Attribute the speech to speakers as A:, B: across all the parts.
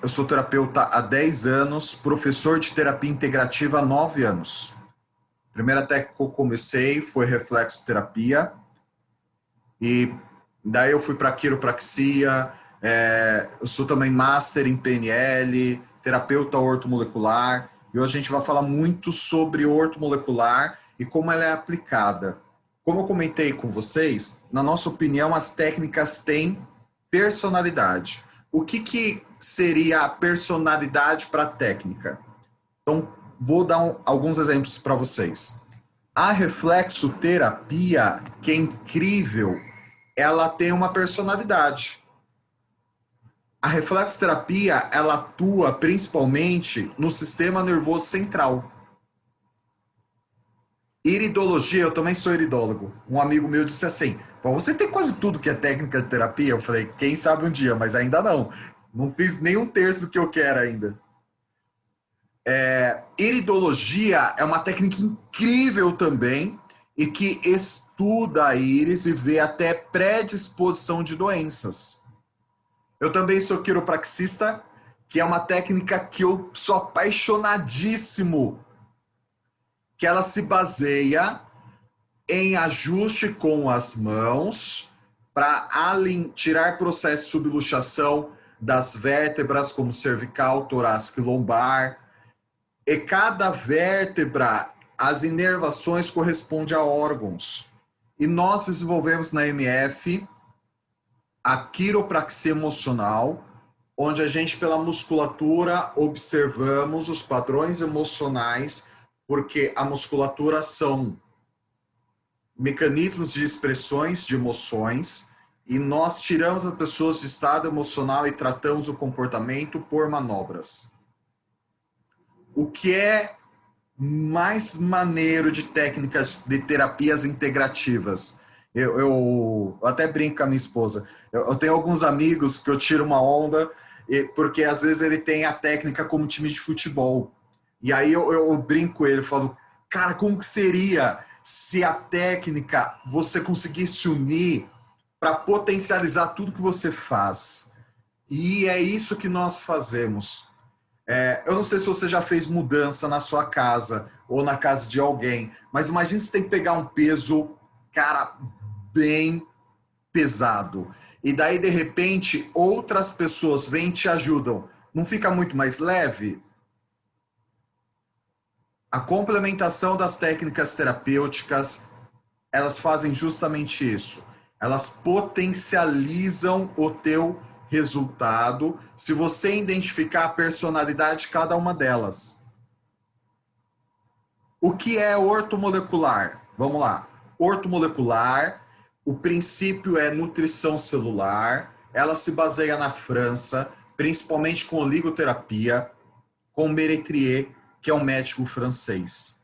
A: eu sou terapeuta há 10 anos, professor de terapia integrativa há 9 anos. A primeira técnica que eu comecei foi reflexoterapia, e daí eu fui para quiropraxia, eu sou também master em PNL, terapeuta ortomolecular, e hoje a gente vai falar muito sobre ortomolecular e como ela é aplicada. Como eu comentei com vocês, na nossa opinião, as técnicas têm personalidade. O que seria a personalidade para a técnica? Então, vou dar alguns exemplos para vocês. A reflexoterapia, que é incrível, ela tem uma personalidade. A reflexoterapia, ela atua principalmente no sistema nervoso central. Iridologia, eu também sou iridólogo. Um amigo meu disse assim, pô, você tem quase tudo que é técnica de terapia? Eu falei, quem sabe um dia, mas ainda não. Não fiz nem um terço do que eu quero ainda. Iridologia é uma técnica incrível também e que estuda a íris e vê até predisposição de doenças. Eu também sou quiropraxista, que é uma técnica que eu sou apaixonadíssimo, que ela se baseia em ajuste com as mãos para tirar processo de subluxação das vértebras, como cervical, torácica e lombar. E cada vértebra, as inervações correspondem a órgãos. E nós desenvolvemos na MF a quiropraxia emocional, onde a gente, pela musculatura, observamos os padrões emocionais, porque a musculatura são mecanismos de expressões de emoções, e nós tiramos as pessoas de estado emocional e tratamos o comportamento por manobras. O que é mais maneiro de técnicas de terapias integrativas? Eu até brinco com a minha esposa. Eu tenho alguns amigos que eu tiro uma onda, porque às vezes ele tem a técnica como time de futebol. E aí eu brinco com ele, falo, cara, como que seria se a técnica você conseguisse unir para potencializar tudo que você faz? E é isso que nós fazemos. Eu não sei se você já fez mudança na sua casa ou na casa de alguém, mas imagine se tem que pegar um peso, cara, bem pesado. E daí, de repente, outras pessoas vêm e te ajudam. Não fica muito mais leve? A complementação das técnicas terapêuticas, elas fazem justamente isso. Elas potencializam o teu resultado se você identificar a personalidade de cada uma delas. O que é ortomolecular? Vamos lá. Ortomolecular, o princípio é nutrição celular, ela se baseia na França, principalmente com oligoterapia, com Méretrier, que é um médico francês.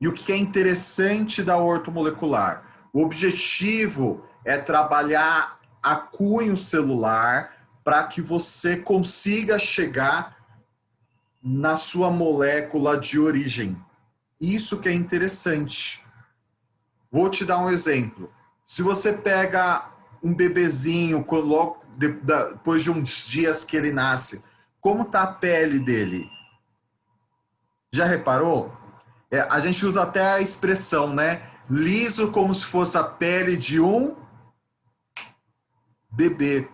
A: E o que é interessante da ortomolecular? O objetivo é trabalhar a cunho celular para que você consiga chegar na sua molécula de origem. Isso que é interessante. Vou te dar um exemplo. Se você pega um bebezinho, depois de uns dias que ele nasce, como está a pele dele? Já reparou? A gente usa até a expressão, né? Liso como se fosse a pele de um bebê.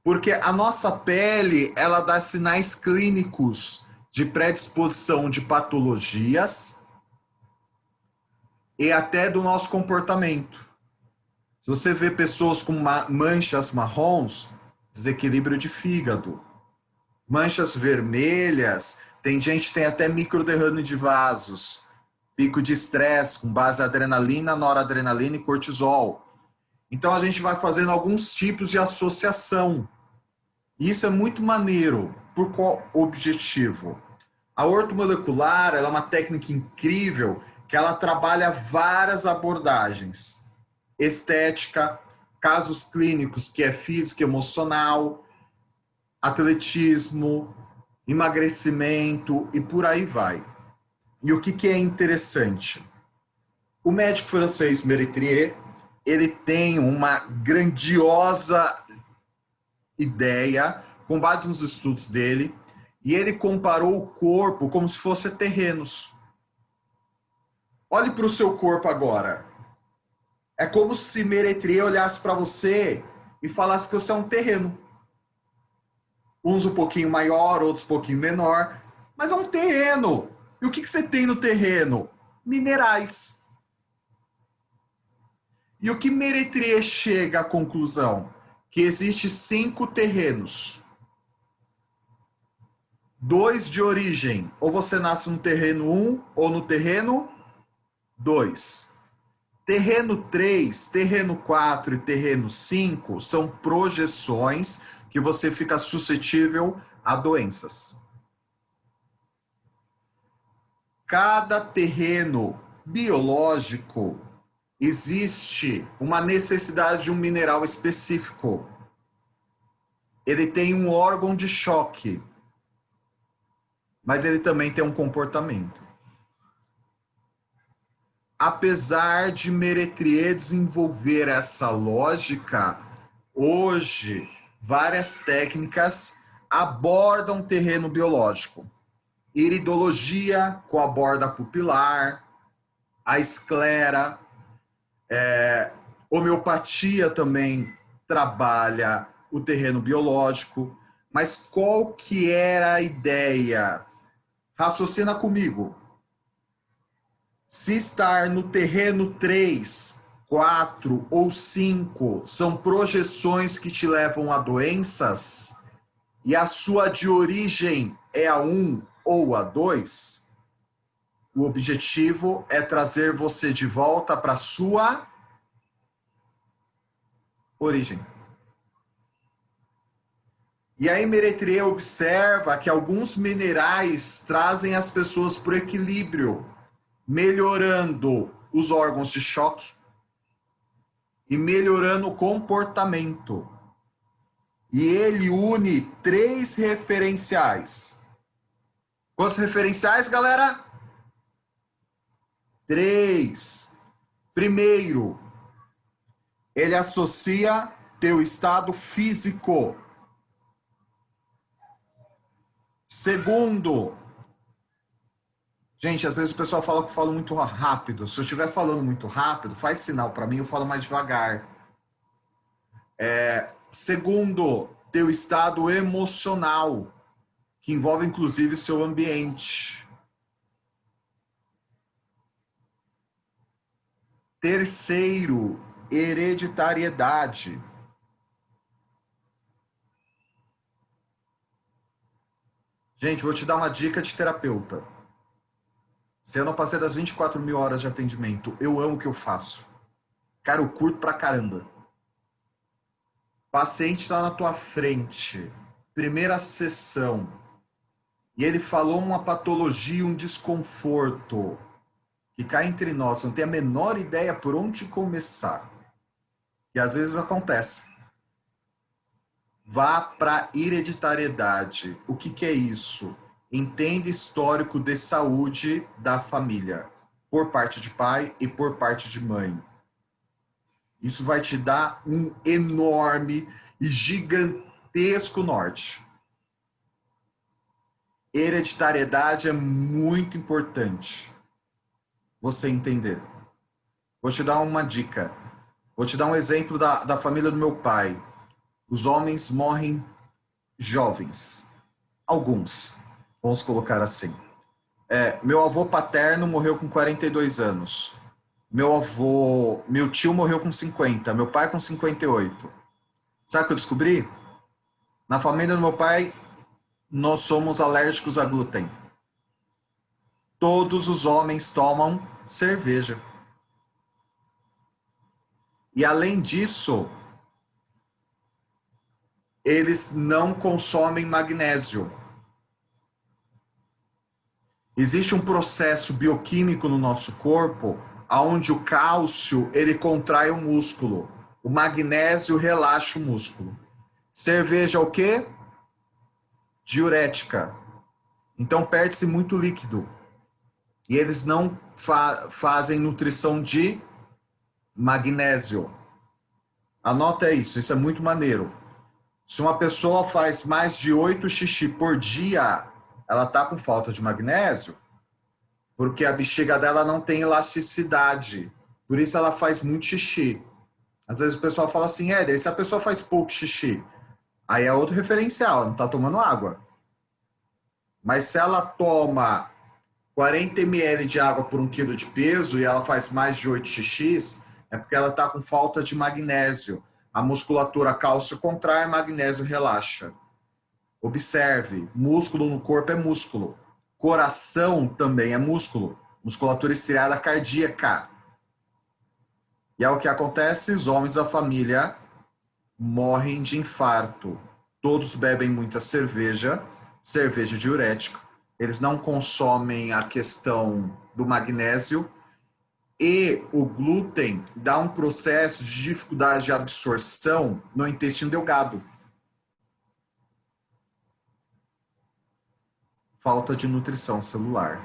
A: Porque a nossa pele, ela dá sinais clínicos de predisposição de patologias e até do nosso comportamento. Se você vê pessoas com manchas marrons, desequilíbrio de fígado. Manchas vermelhas, tem gente que tem até microderrame de vasos. Pico de estresse com base em adrenalina, noradrenalina e cortisol. Então a gente vai fazendo alguns tipos de associação. Isso é muito maneiro. Por qual objetivo? A ortomolecular, ela é uma técnica incrível que ela trabalha várias abordagens. Estética, casos clínicos, que é físico e emocional, atletismo, emagrecimento e por aí vai. E o que é interessante? O médico francês Méretrier, ele tem uma grandiosa ideia com base nos estudos dele, e ele comparou o corpo como se fosse terrenos. Olhe para o seu corpo agora. É como se Meretrier olhasse para você e falasse que você é um terreno. Uns um pouquinho maior, outros um pouquinho menor, mas é um terreno. E o que você tem no terreno? Minerais. E o que Meretrier chega à conclusão? Que existe 5 terrenos. 2 de origem. Ou você nasce no terreno 1 ou no terreno 2. Terreno 3, terreno 4 e terreno 5 são projeções que você fica suscetível a doenças. Cada terreno biológico existe uma necessidade de um mineral específico. Ele tem um órgão de choque, mas ele também tem um comportamento. Apesar de Meretrier desenvolver essa lógica, hoje várias técnicas abordam o terreno biológico. Iridologia com a borda pupilar, a esclera, homeopatia também trabalha o terreno biológico. Mas qual que era a ideia? Raciocina comigo. Se estar no terreno 3, 4 ou 5 são projeções que te levam a doenças, e a sua de origem é a 1 ou a 2, o objetivo é trazer você de volta para a sua origem. E aí Meretrier observa que alguns minerais trazem as pessoas para o equilíbrio, melhorando os órgãos de choque e melhorando o comportamento. E ele une 3 referenciais. Quantos referenciais, galera? 3. Primeiro, ele associa teu estado físico. Segundo, gente, às vezes o pessoal fala que eu falo muito rápido. Se eu estiver falando muito rápido, faz sinal para mim, eu falo mais devagar. Segundo, teu estado emocional, que envolve inclusive seu ambiente. Terceiro, hereditariedade. Gente, vou te dar uma dica de terapeuta. Se eu não passei das 24 mil horas de atendimento, eu amo o que eu faço. Cara, eu curto pra caramba. Paciente está na tua frente, primeira sessão, e ele falou uma patologia, um desconforto, que cá entre nós, não tem a menor ideia por onde começar. E às vezes acontece. Vá para hereditariedade. O que é isso? Entenda histórico de saúde da família, por parte de pai e por parte de mãe. Isso vai te dar um enorme e gigantesco norte. Hereditariedade é muito importante você entender. Vou te dar uma dica. Vou te dar um exemplo da família do meu pai. Os homens morrem jovens. Alguns, vamos colocar assim. Meu avô paterno morreu com 42 anos. Meu tio morreu com 50. Meu pai com 58. Sabe o que eu descobri? Na família do meu pai, nós somos alérgicos a glúten. Todos os homens tomam cerveja. E além disso, eles não consomem magnésio. Existe um processo bioquímico no nosso corpo onde o cálcio ele contrai o músculo, o magnésio relaxa o músculo. Cerveja é o quê? Diurética. Então perde-se muito líquido. E eles não fazem nutrição de magnésio. Anota isso é muito maneiro. Se uma pessoa faz mais de 8 xixi por dia, ela está com falta de magnésio, porque a bexiga dela não tem elasticidade. Por isso ela faz muito xixi. Às vezes o pessoal fala assim, Éder, se a pessoa faz pouco xixi, aí é outro referencial, ela não está tomando água. Mas se ela toma 40 ml de água por 1 quilo de peso e ela faz mais de 8 xixis, é porque ela está com falta de magnésio. A musculatura cálcio contrai, magnésio relaxa. Observe, músculo no corpo é músculo. Coração também é músculo. Musculatura estriada cardíaca. E é o que acontece, os homens da família morrem de infarto. Todos bebem muita cerveja, cerveja diurética. Eles não consomem a questão do magnésio e o glúten dá um processo de dificuldade de absorção no intestino delgado. Falta de nutrição celular.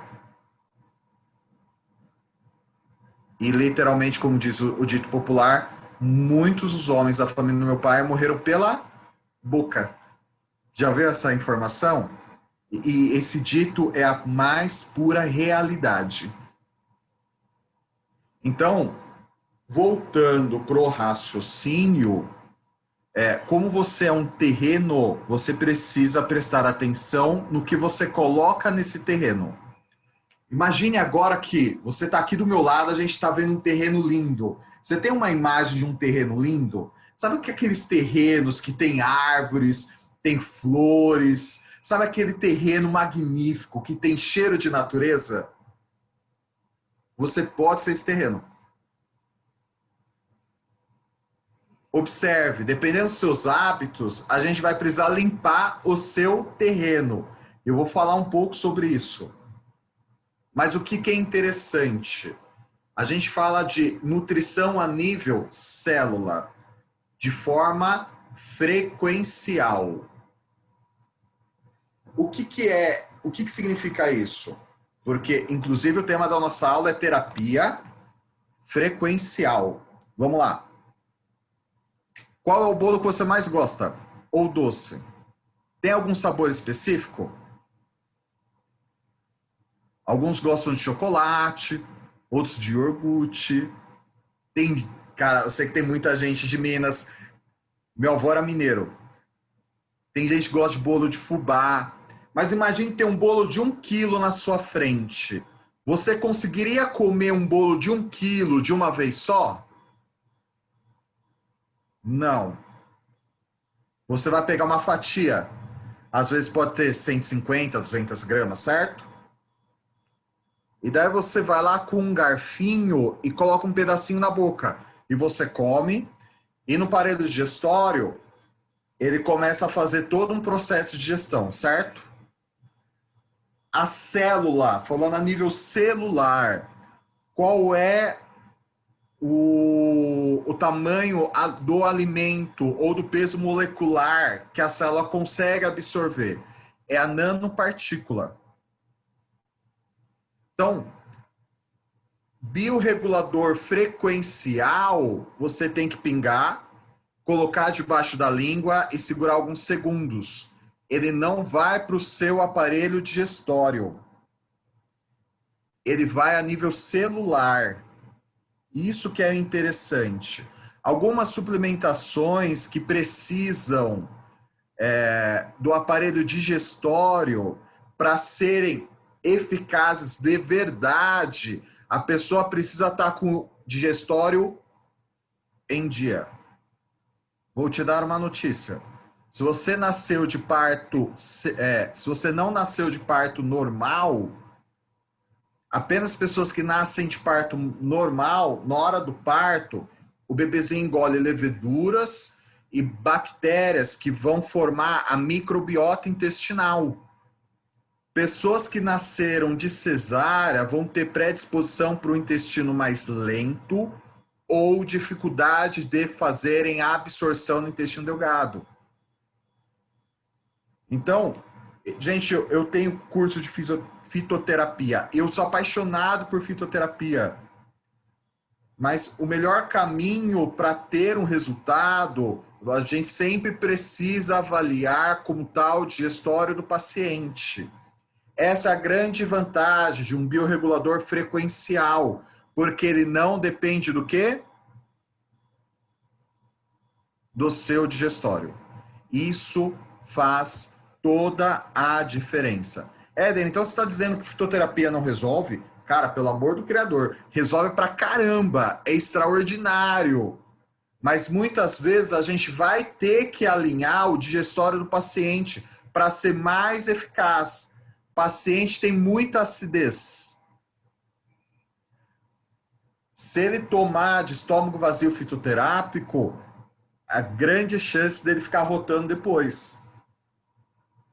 A: E literalmente, como diz o dito popular, muitos dos homens da família do meu pai morreram pela boca. Já viu essa informação? E esse dito é a mais pura realidade. Então, voltando para o raciocínio, como você é um terreno, você precisa prestar atenção no que você coloca nesse terreno. Imagine agora que você está aqui do meu lado, a gente está vendo um terreno lindo. Você tem uma imagem de um terreno lindo? Sabe que aqueles terrenos que tem árvores, tem flores, sabe aquele terreno magnífico que tem cheiro de natureza? Você pode ser esse terreno. Observe, dependendo dos seus hábitos, a gente vai precisar limpar o seu terreno. Eu vou falar um pouco sobre isso. Mas o que é interessante? A gente fala de nutrição a nível célula, de forma frequencial. O que significa isso? Porque, inclusive, o tema da nossa aula é terapia frequencial. Vamos lá. Qual é o bolo que você mais gosta? Ou doce? Tem algum sabor específico? Alguns gostam de chocolate, outros de iogurte. Cara, eu sei que tem muita gente de Minas. Meu avô era mineiro. Tem gente que gosta de bolo de fubá. Mas imagine ter um bolo de 1 quilo na sua frente. Você conseguiria comer um bolo de 1 quilo de uma vez só? Não. Você vai pegar uma fatia. Às vezes pode ter 150, 200 gramas, certo? E daí você vai lá com um garfinho e coloca um pedacinho na boca. E você come. E no aparelho digestório, ele começa a fazer todo um processo de digestão, certo? A célula, falando a nível celular, qual é o tamanho do alimento ou do peso molecular que a célula consegue absorver? É a nanopartícula. Então, biorregulador frequencial, você tem que pingar, colocar debaixo da língua e segurar alguns segundos. Ele não vai para o seu aparelho digestório. Ele vai a nível celular. Isso que é interessante. Algumas suplementações que precisam do aparelho digestório para serem eficazes de verdade, a pessoa precisa estar com o digestório em dia. Vou te dar uma notícia. Se você nasceu de parto, se você não nasceu de parto normal, apenas pessoas que nascem de parto normal, na hora do parto, o bebezinho engole leveduras e bactérias que vão formar a microbiota intestinal. Pessoas que nasceram de cesárea vão ter predisposição para o intestino mais lento ou dificuldade de fazerem a absorção no intestino delgado. Então, gente, eu tenho curso de fitoterapia. Eu sou apaixonado por fitoterapia. Mas o melhor caminho para ter um resultado A gente sempre precisa avaliar como está o digestório do paciente. Essa é a grande vantagem de um biorregulador frequencial, porque ele não depende do quê? Do seu digestório. Isso faz toda a diferença. Éden, então você está dizendo que fitoterapia não resolve? Cara, pelo amor do Criador, resolve pra caramba, é extraordinário. Mas muitas vezes a gente vai ter que alinhar o digestório do paciente para ser mais eficaz. O paciente tem muita acidez. Se ele tomar de estômago vazio fitoterápico, há grandes chances dele ficar rotando depois.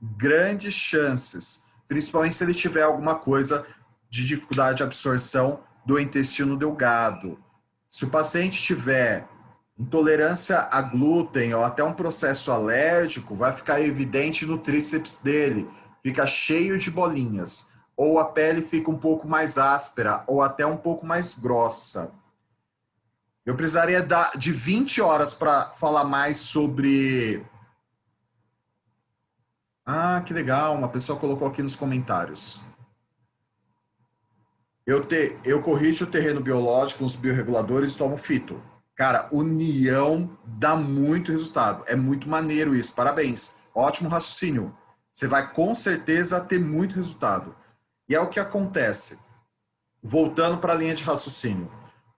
A: Grandes chances. Principalmente se ele tiver alguma coisa de dificuldade de absorção do intestino delgado. Se o paciente tiver intolerância a glúten ou até um processo alérgico, vai ficar evidente no tríceps dele. Fica cheio de bolinhas. Ou a pele fica um pouco mais áspera, ou até um pouco mais grossa. Eu precisaria de 20 horas para falar mais sobre... Ah, que legal, uma pessoa colocou aqui nos comentários. Eu corrijo o terreno biológico com os biorreguladores e tomo fito. Cara, união dá muito resultado. É muito maneiro isso. Parabéns. Ótimo raciocínio. Você vai com certeza ter muito resultado. E é o que acontece. Voltando para a linha de raciocínio.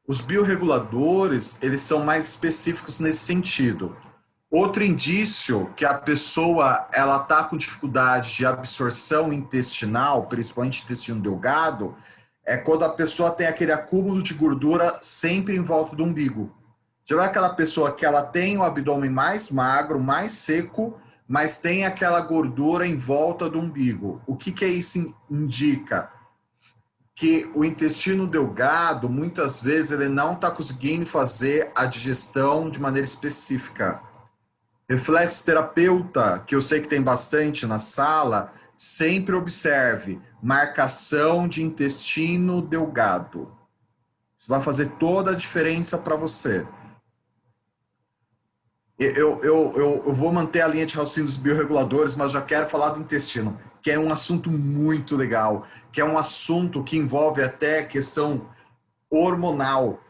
A: Os biorreguladores, eles são mais específicos nesse sentido. Outro indício que a pessoa ela está com dificuldade de absorção intestinal, principalmente intestino delgado, é quando a pessoa tem aquele acúmulo de gordura sempre em volta do umbigo. Já é aquela pessoa que ela tem o abdômen mais magro, mais seco, mas tem aquela gordura em volta do umbigo. O que isso indica? Que o intestino delgado, muitas vezes, ele não está conseguindo fazer a digestão de maneira específica. Reflexoterapeuta, que eu sei que tem bastante na sala, sempre observe marcação de intestino delgado. Isso vai fazer toda a diferença para você. Eu vou manter a linha de raciocínio dos biorreguladores, mas já quero falar do intestino, que é um assunto muito legal, que é um assunto que envolve até questão hormonal.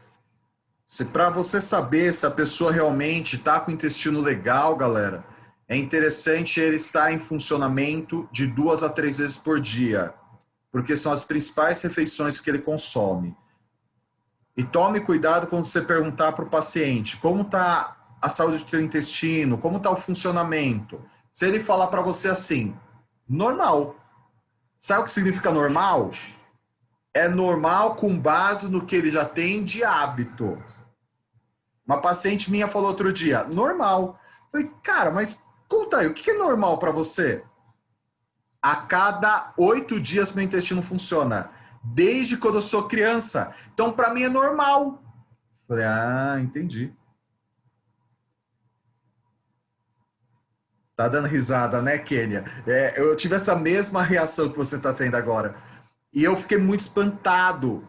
A: Para você saber se a pessoa realmente está com o intestino legal, galera, é interessante ele estar em funcionamento de 2 a 3 vezes por dia, porque são as principais refeições que ele consome. E tome cuidado quando você perguntar para o paciente como está a saúde do teu intestino, como está o funcionamento. Se ele falar para você assim, normal. Sabe o que significa normal? É normal com base no que ele já tem de hábito. Uma paciente minha falou outro dia, normal. Eu falei, cara, mas conta aí, o que é normal para você? A cada 8 dias meu intestino funciona. Desde quando eu sou criança. Então, para mim é normal. Eu falei, ah, entendi. Tá dando risada, né, Kênia? Eu tive essa mesma reação que você está tendo agora. E eu fiquei muito espantado.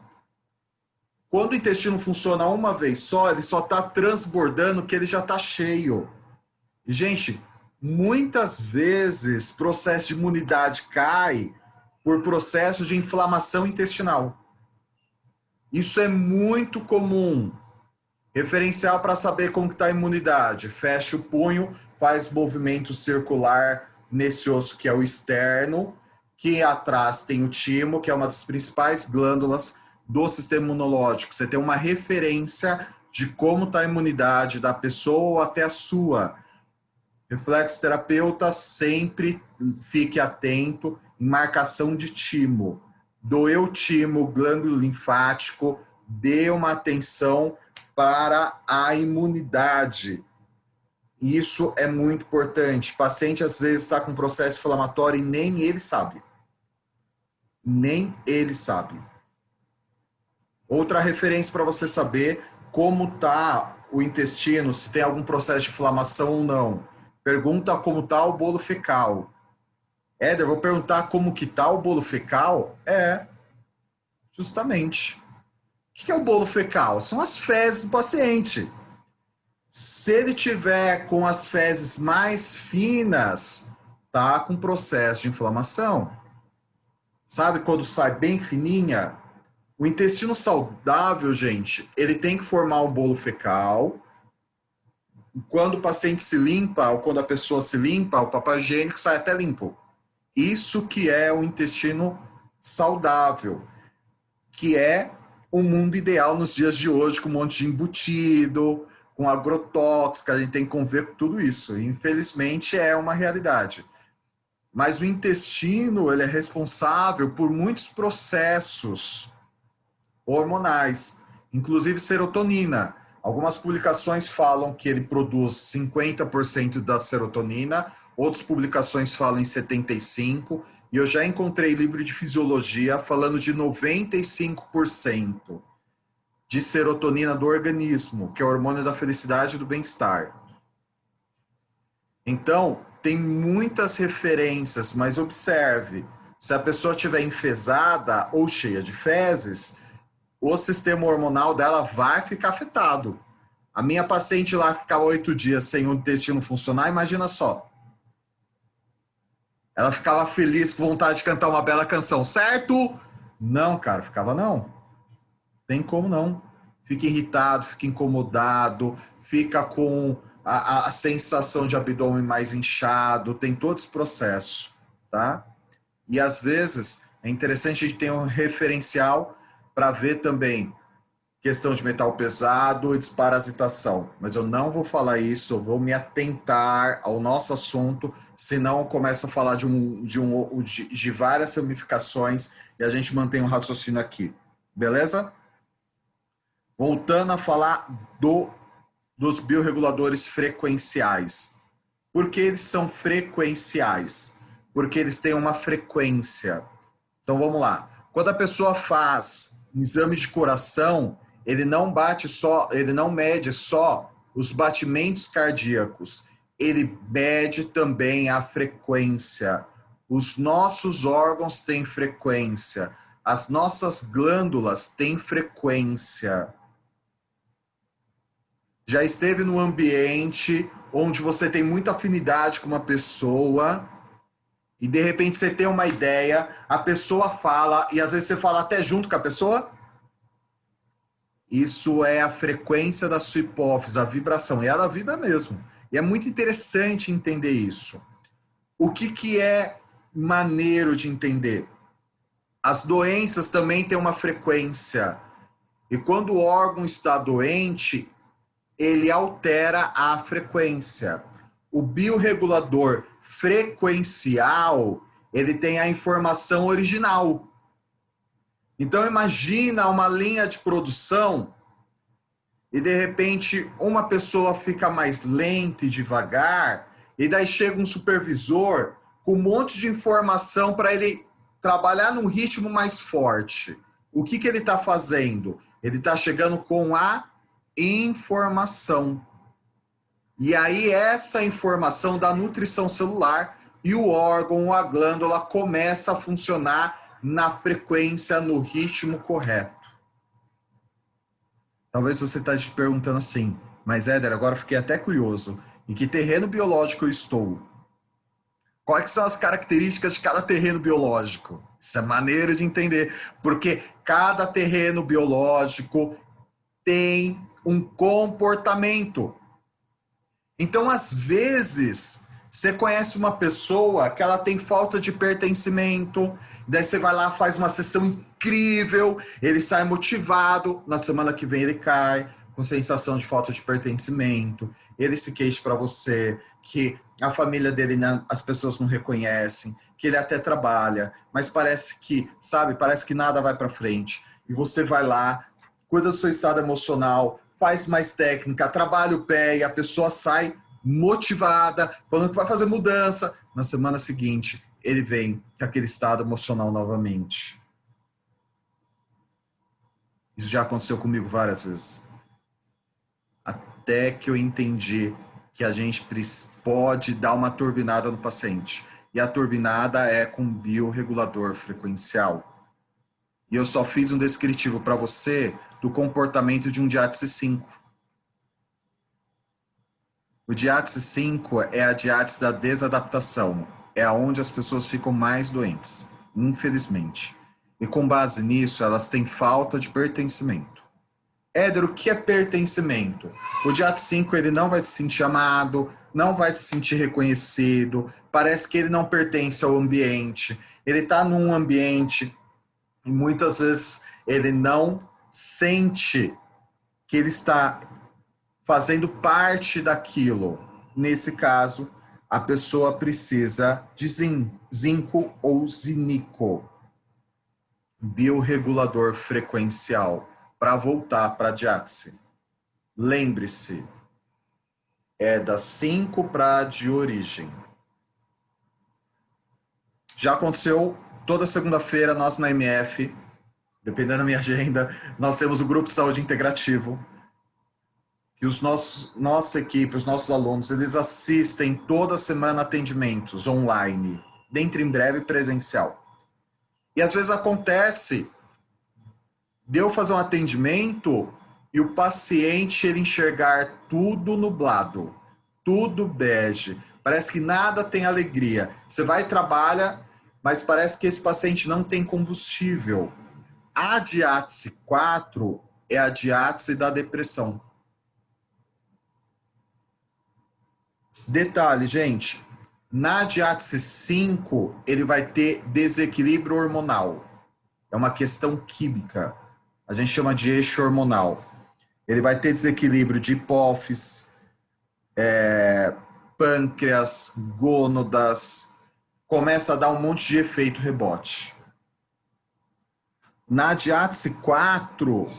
A: Quando o intestino funciona uma vez só, ele só está transbordando que ele já está cheio. E, gente, muitas vezes processo de imunidade cai por processo de inflamação intestinal. Isso é muito comum. Referencial para saber como está a imunidade. Fecha o punho, faz movimento circular nesse osso que é o externo, que atrás tem o timo, que é uma das principais glândulas do sistema imunológico. Você tem uma referência de como está a imunidade da pessoa ou até a sua. Reflexoterapeuta, sempre fique atento em marcação de timo. Doeu o timo, glândula linfático, dê uma atenção para a imunidade. Isso é muito importante. O paciente, às vezes, está com processo inflamatório e nem ele sabe. Nem ele sabe. Outra referência para você saber como está o intestino, se tem algum processo de inflamação ou não. Pergunta como está o bolo fecal. Éder, vou perguntar como que está o bolo fecal? Justamente. O que é o bolo fecal? São as fezes do paciente. Se ele tiver com as fezes mais finas, tá com processo de inflamação. Sabe quando sai bem fininha? O intestino saudável, gente, ele tem que formar um bolo fecal. Quando o paciente se limpa, ou quando a pessoa se limpa, o papel higiênico sai até limpo. Isso que é o intestino saudável, que é o mundo ideal nos dias de hoje, com um monte de embutido, com agrotóxico, a gente tem que conviver com tudo isso. Infelizmente, é uma realidade. Mas o intestino, ele é responsável por muitos processos hormonais, inclusive serotonina. Algumas publicações falam que ele produz 50% da serotonina, outras publicações falam em 75%, e eu já encontrei livro de fisiologia falando de 95% de serotonina do organismo, que é o hormônio da felicidade e do bem-estar. Então, tem muitas referências, mas observe, se a pessoa estiver enfesada ou cheia de fezes, o sistema hormonal dela vai ficar afetado. A minha paciente lá ficava 8 dias sem o intestino funcionar, imagina só. Ela ficava feliz, com vontade de cantar uma bela canção, certo? Não, cara, ficava não. Tem como não. Fica irritado, fica incomodado, fica com a sensação de abdômen mais inchado, tem todo esse processo, tá? E às vezes é interessante a gente ter um referencial para ver também questão de metal pesado e desparasitação. Mas eu não vou falar isso, eu vou me atentar ao nosso assunto, senão eu começo a falar de várias ramificações e a gente mantém um raciocínio aqui. Beleza? Voltando a falar dos biorreguladores frequenciais. Por que eles são frequenciais? Porque eles têm uma frequência. Então vamos lá. Quando a pessoa faz um exame de coração, ele não mede só os batimentos cardíacos, ele mede também a frequência. Os nossos órgãos têm frequência, as nossas glândulas têm frequência. Já esteve num ambiente onde você tem muita afinidade com uma pessoa e de repente você tem uma ideia, a pessoa fala e às vezes você fala até junto com a pessoa? Isso é a frequência da sua hipófise, a vibração. E ela vibra mesmo. E é muito interessante entender isso. O que é maneiro de entender? As doenças também têm uma frequência. E quando o órgão está doente, ele altera a frequência. O biorregulador frequencial, ele tem a informação original. Então imagina uma linha de produção e de repente uma pessoa fica mais lenta e devagar e daí chega um supervisor com um monte de informação para ele trabalhar num ritmo mais forte. O que ele está fazendo? Ele está chegando com a informação. E aí essa informação da nutrição celular e o órgão, a glândula começa a funcionar na frequência, no ritmo correto. Talvez você esteja te perguntando assim, mas Éder, agora fiquei até curioso. Em que terreno biológico eu estou? Quais são as características de cada terreno biológico? Isso é maneiro de entender, porque cada terreno biológico tem um comportamento. Então, às vezes, você conhece uma pessoa que ela tem falta de pertencimento, daí você vai lá, faz uma sessão incrível, ele sai motivado, na semana que vem ele cai com sensação de falta de pertencimento, ele se queixa para você que a família dele, as pessoas não reconhecem, que ele até trabalha, mas parece que, sabe, parece que nada vai para frente. E você vai lá, cuida do seu estado emocional, faz mais técnica, trabalha o pé e a pessoa sai motivada, falando que vai fazer mudança. Na semana seguinte, ele vem com aquele estado emocional novamente. Isso já aconteceu comigo várias vezes. Até que eu entendi que a gente pode dar uma turbinada no paciente. E a turbinada é com biorregulador frequencial. E eu só fiz um descritivo para você do comportamento de um diátese 5. O diátese 5 é a diátese da desadaptação. É onde as pessoas ficam mais doentes, infelizmente. E com base nisso, elas têm falta de pertencimento. Éder, o que é pertencimento? O diátese 5 ele não vai se sentir amado, não vai se sentir reconhecido, parece que ele não pertence ao ambiente. Ele está num ambiente e muitas vezes ele não sente que ele está fazendo parte daquilo. Nesse caso, a pessoa precisa de zinco ou zinico, biorregulador frequencial, para voltar para a diátese. Lembre-se, é da 5 para de origem. Já aconteceu toda segunda-feira, nós na MF, dependendo da minha agenda, nós temos o grupo de saúde integrativo, que nossa equipe, os nossos alunos, eles assistem toda semana atendimentos online, dentro em breve presencial. E às vezes acontece de eu fazer um atendimento e o paciente ele enxergar tudo nublado, tudo bege, parece que nada tem alegria. Você vai e trabalha, mas parece que esse paciente não tem combustível. A diátese 4 é a diátese da depressão. Detalhe, gente, na diátese 5, ele vai ter desequilíbrio hormonal. É uma questão química. A gente chama de eixo hormonal. Ele vai ter desequilíbrio de hipófise, pâncreas, gônadas, começa a dar um monte de efeito rebote. Na diátese 4,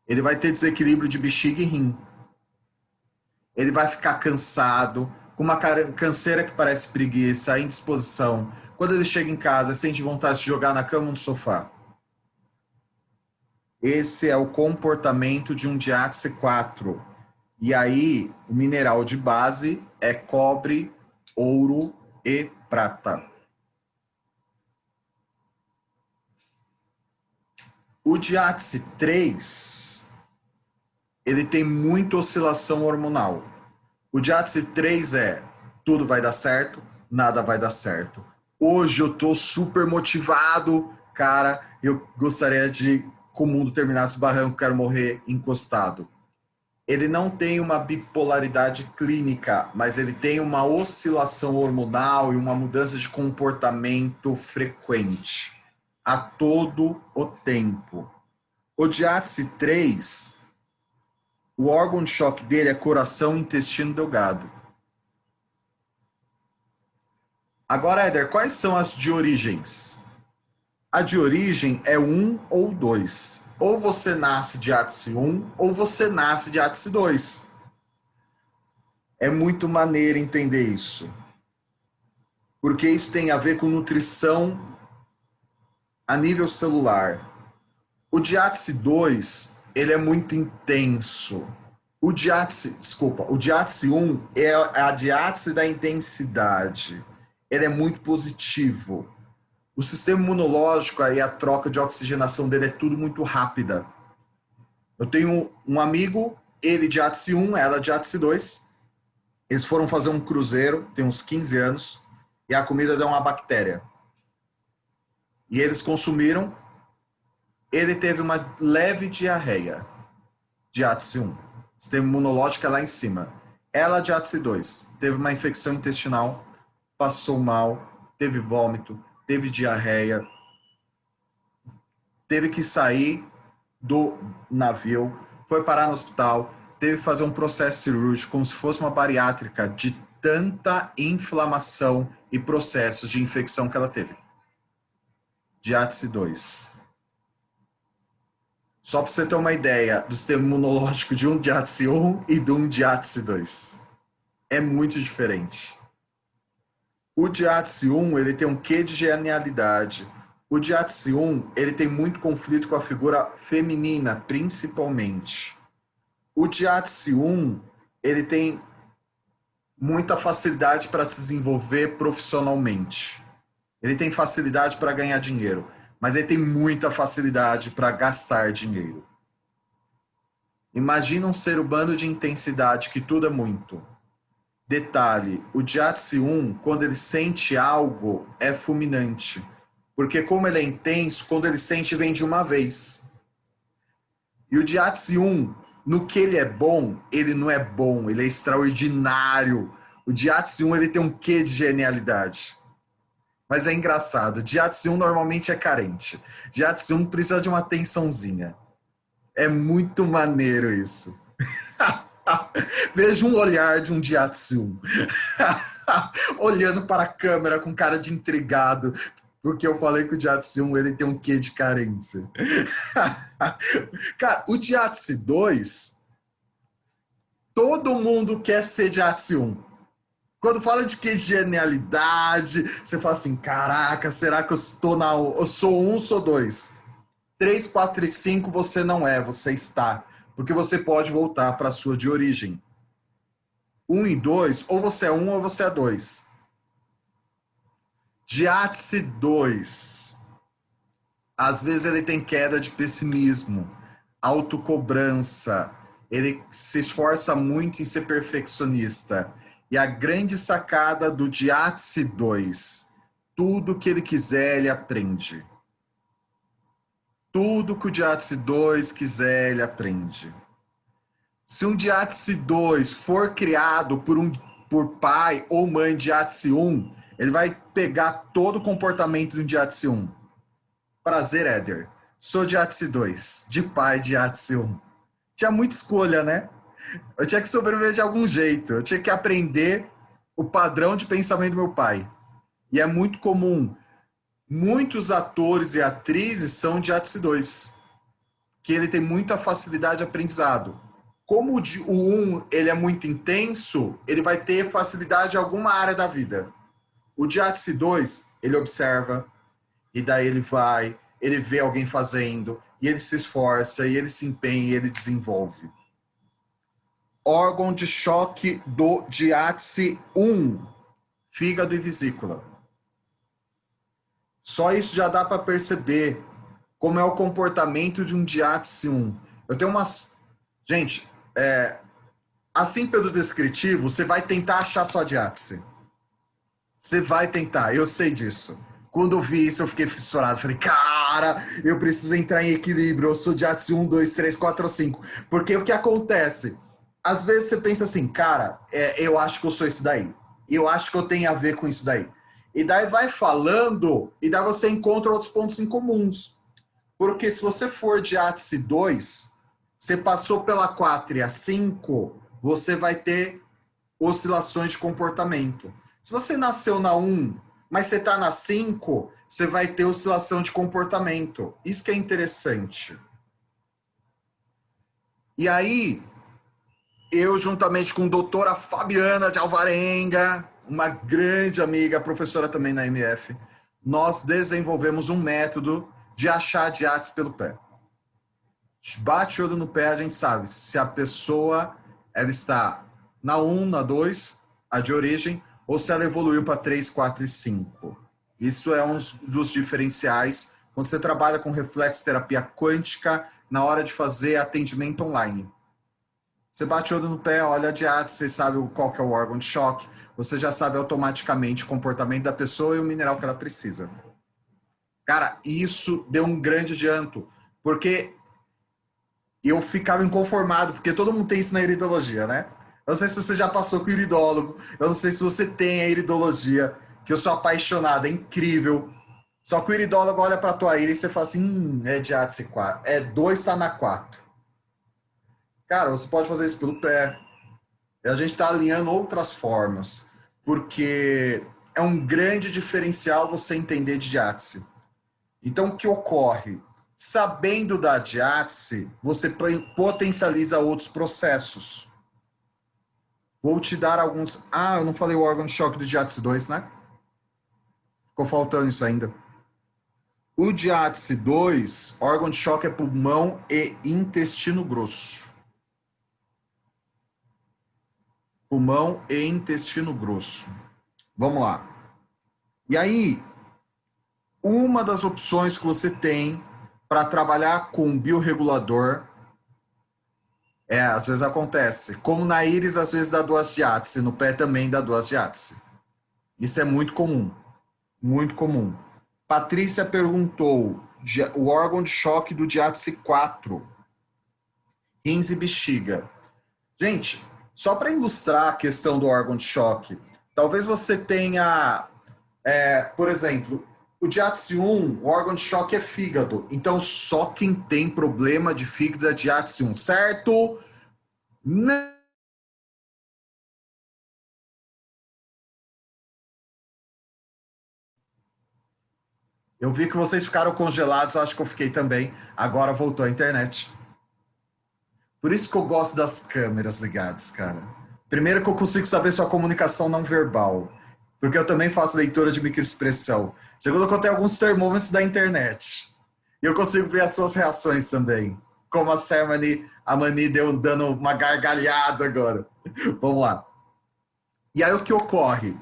A: ele vai ter desequilíbrio de bexiga e rim. Ele vai ficar cansado, com uma canseira que parece preguiça, indisposição. Quando ele chega em casa, sente vontade de jogar na cama ou no sofá. Esse é o comportamento de um diátese 4. E aí, o mineral de base é cobre, ouro e prata. O diátese 3, ele tem muita oscilação hormonal. O diátese 3 é tudo vai dar certo, nada vai dar certo. Hoje eu tô super motivado, cara, eu gostaria de que o mundo terminasse o barranco, quero morrer encostado. Ele não tem uma bipolaridade clínica, mas ele tem uma oscilação hormonal e uma mudança de comportamento frequente, a todo o tempo. O diátese 3, o órgão de choque dele é coração e intestino delgado. Agora, Éder, quais são as de origens? A de origem é 1 ou 2. Ou você nasce de diátese 1 ou você nasce de diátese 2. É muito maneiro entender isso. Porque isso tem a ver com nutrição a nível celular. O diátese 2, ele é muito intenso. O diátese 1 é a diátese da intensidade. Ele é muito positivo. O sistema imunológico e a troca de oxigenação dele é tudo muito rápida. Eu tenho um amigo, ele diátese 1, ela diátese 2. Eles foram fazer um cruzeiro, tem uns 15 anos, e a comida deu uma bactéria. E eles consumiram, ele teve uma leve diarreia, diátese 1. Sistema imunológico é lá em cima. Ela, diátese 2, teve uma infecção intestinal, passou mal, teve vômito, teve diarreia, teve que sair do navio, foi parar no hospital, teve que fazer um processo cirúrgico como se fosse uma bariátrica de tanta inflamação e processos de infecção que ela teve. Diátese 2. Só para você ter uma ideia do sistema imunológico de um diátese 1 e de um diátese 2. É muito diferente. O diátese 1, ele tem um quê de genialidade. O diátese 1, ele tem muito conflito com a figura feminina, principalmente. O diátese 1, ele tem muita facilidade para se desenvolver profissionalmente. Ele tem facilidade para ganhar dinheiro, mas ele tem muita facilidade para gastar dinheiro. Imagina um ser humano de intensidade, que tudo é muito. Detalhe, o DIATSI-1, quando ele sente algo, é fulminante. Porque como ele é intenso, quando ele sente, vem de uma vez. E o DIATSI-1, no que ele é bom, ele não é bom, ele é extraordinário. O DIATSI-1, ele tem um quê de genialidade. Mas é engraçado, o DIATSI-1 normalmente é carente. DIATSI-1 precisa de uma atençãozinha. É muito maneiro isso. Veja um olhar de um DIATSI-1. Olhando para a câmera com cara de intrigado, porque eu falei que o DIATSI-1 ele tem um quê de carência. Cara, o DIATSI-2, todo mundo quer ser DIATSI-1. Quando fala de que genialidade, você fala assim, caraca, será que eu estou eu sou um, sou dois? 3, 4 e 5 você não é, você está. Porque você pode voltar para a sua de origem. 1 e 2, ou você é 1 ou você é 2. DIATSI 2. Às vezes ele tem queda de pessimismo, autocobrança, ele se esforça muito em ser perfeccionista. E a grande sacada do DIATSI 2, tudo que ele quiser, ele aprende. Tudo que o DIATSI 2 quiser, ele aprende. Se um DIATSI 2 for criado por pai ou mãe de DIATSI 1, ele vai pegar todo o comportamento do DIATSI 1. Prazer, Éder. Sou DIATSI 2, de pai de DIATSI 1. Tinha muita escolha, né? Eu tinha que sobreviver de algum jeito. Eu tinha que aprender o padrão de pensamento do meu pai. E é muito comum. Muitos atores e atrizes são DIATSI 2, que ele tem muita facilidade de aprendizado. Como o 1 ele é muito intenso, ele vai ter facilidade em alguma área da vida. O DIATSI 2, ele observa, e daí ele vê alguém fazendo, e ele se esforça, e ele se empenha, e ele desenvolve. Órgão de choque do DIATSI 1, fígado e vesícula. Só isso já dá para perceber como é o comportamento de um DIATSI 1. Eu tenho umas... Gente, assim pelo descritivo, você vai tentar achar sua DIATSI. Você vai tentar, eu sei disso. Quando eu vi isso, eu fiquei fissurado. Falei, cara, eu preciso entrar em equilíbrio. Eu sou DIATSI 1, 2, 3, 4, 5. Porque o que acontece? Às vezes você pensa assim, cara, eu acho que eu sou isso daí. Eu acho que eu tenho a ver com isso daí. E daí vai falando, e daí você encontra outros pontos em comuns. Porque se você for DIATSI 2, você passou pela 4 e a 5, você vai ter oscilações de comportamento. Se você nasceu na 1, mas você está na 5, você vai ter oscilação de comportamento. Isso que é interessante. E aí, eu, juntamente com a doutora Fabiana de Alvarenga, uma grande amiga, professora também na MF, nós desenvolvemos um método de achar DIATSI pelo pé. Bate o olho no pé, a gente sabe se a pessoa ela está na 1, na 2, a de origem, ou se ela evoluiu para 3, 4 e 5. Isso é um dos diferenciais quando você trabalha com reflexoterapia quântica na hora de fazer atendimento online. Você bate o olho no pé, olha a DIATSI, você sabe qual que é o órgão de choque, você já sabe automaticamente o comportamento da pessoa e o mineral que ela precisa. Cara, isso deu um grande adianto, porque eu ficava inconformado, porque todo mundo tem isso na iridologia, né? Eu não sei se você já passou com o iridólogo, eu não sei se você tem a iridologia, que eu sou apaixonado, é incrível. Só que o iridólogo olha para a tua íris e você fala assim, é DIATSI 4, 2 está na 4. Cara, você pode fazer isso pelo pé. E a gente está alinhando outras formas, porque é um grande diferencial você entender de DIATSI. Então, o que ocorre? Sabendo da DIATSI, você potencializa outros processos. Vou te dar alguns... eu não falei o órgão de choque do DIATSI 2, né? Ficou faltando isso ainda. O DIATSI 2, órgão de choque é pulmão e intestino grosso. Pulmão e intestino grosso. Vamos lá. E aí, uma das opções que você tem para trabalhar com biorregulador Às vezes acontece. Como na íris, às vezes dá duas diátese, no pé também dá duas diátese. Isso é muito comum, muito comum. Patrícia perguntou, o órgão de choque do diátese 4, rins e bexiga. Gente, só para ilustrar a questão do órgão de choque, talvez você tenha, por exemplo, o diátese 1, o órgão de choque é fígado. Então, só quem tem problema de fígado é diátese 1, certo? Não. Eu vi que vocês ficaram congelados, acho que eu fiquei também. Agora voltou a internet. Por isso que eu gosto das câmeras ligadas, cara. Primeiro que eu consigo saber sua comunicação não verbal, porque eu também faço leitura de microexpressão. Segundo que eu tenho alguns termômetros da internet. E eu consigo ver as suas reações também. Como a Mani deu dando uma gargalhada agora. Vamos lá. E aí o que ocorre?